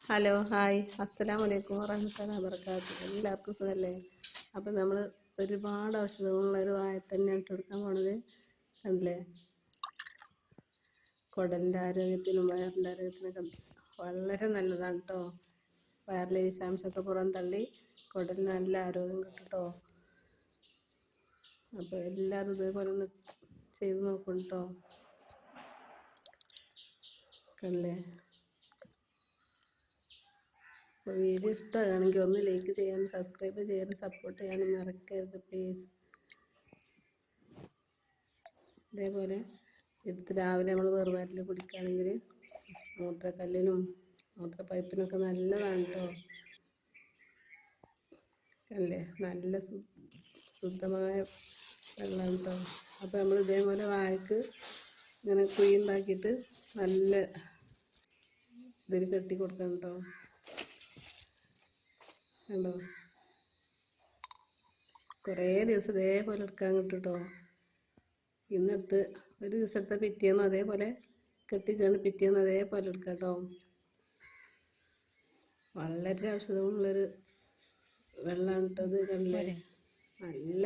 Hello hi അസ്സലാമു അലൈക്കും വറഹ്മത്തുള്ളാഹി വബറകാതുഹു. എല്ലാവർക്കും സുഖമല്ലേ? അപ്പം നമ്മൾ ഒരുപാട് ഔഷധങ്ങളുള്ളൊരു വാഴത്തന്നെ ഇട്ടെടുക്കാൻ പോണത് കണ്ടില്ലേ. കുടലിൻ്റെ ആരോഗ്യത്തിനും വയറിൻ്റെ ആരോഗ്യത്തിനൊക്കെ വളരെ നല്ലതാണ് കേട്ടോ. വയറിലെ വിഷാംശമൊക്കെ പുറം തള്ളി കുടലിന് നല്ല ആരോഗ്യം കിട്ടും കേട്ടോ. അപ്പോൾ എല്ലാവരും ഇതേപോലെ ഒന്ന് ചെയ്ത് നോക്കും കേട്ടോ. കണ്ടില്ലേ. അപ്പോൾ വീഡിയോ ഇഷ്ടമാണെങ്കിൽ ഒന്ന് ലൈക്ക് ചെയ്യാനും സബ്സ്ക്രൈബ് ചെയ്യാനും സപ്പോർട്ട് ചെയ്യാനും മറക്കരുത് പ്ലീസ്. ഇതേപോലെ എടുത്ത് രാവിലെ നമ്മൾ വെറുവയറ്റിൽ കുടിക്കുകയാണെങ്കിൽ മൂത്രക്കല്ലിനും മൂത്രപ്പൈപ്പിനൊക്കെ നല്ലതാണ് കേട്ടോ. അല്ലേ, നല്ല ശുദ്ധമായ വെള്ളമാണ് കേട്ടോ. അപ്പോൾ നമ്മൾ ഇതേപോലെ വാഴക്ക് ഇങ്ങനെ കുഴി ഉണ്ടാക്കിയിട്ട് നല്ല ഇതിൽ കെട്ടി കൊടുക്കണം കേട്ടോ. കണ്ടോ, കുറേ ദിവസം ഇതേപോലെ എടുക്കാൻ കിട്ടും കേട്ടോ. ഇന്നെടുത്ത് ഒരു ദിവസത്തെ പിറ്റേന്നും അതേപോലെ കെട്ടിച്ചാണ് പിറ്റേന്ന് അതേപോലെ എടുക്കാം കേട്ടോ. വളരെ ഔഷധമുള്ളൊരു വെള്ളമാണ് കേട്ടോ ഇത്. കണ്ടില്ലേ, നല്ല